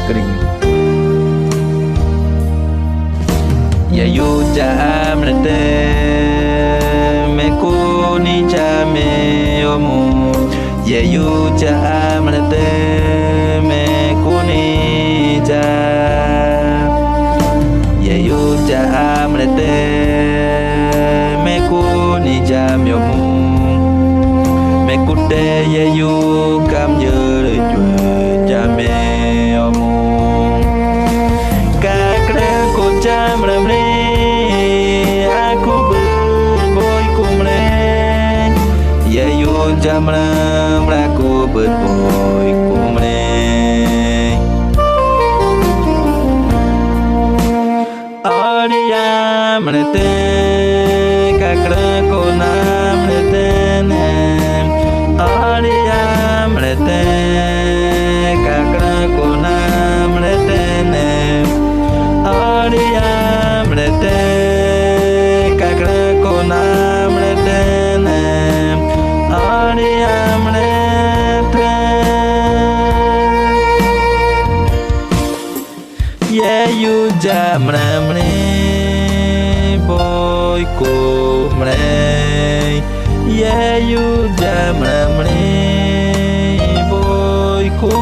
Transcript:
kering ya yu cha amrete me kuni cha me omu ya yu cha amrete me kuni cha ya yu cha amrete me kuni cha me omu me kude ya yu cam như lời chùa cha me omu ka kre ko cha mre aku boy kumre ya yu cha mra ku boy kumre aria mrete ka kre ko na mrete ne aria mrete ka kre ko na mrete ne aria mrete ka kre ko na mrete ne aria mrete ye yu ja mre boy ko mre ye yu ja mre boy ko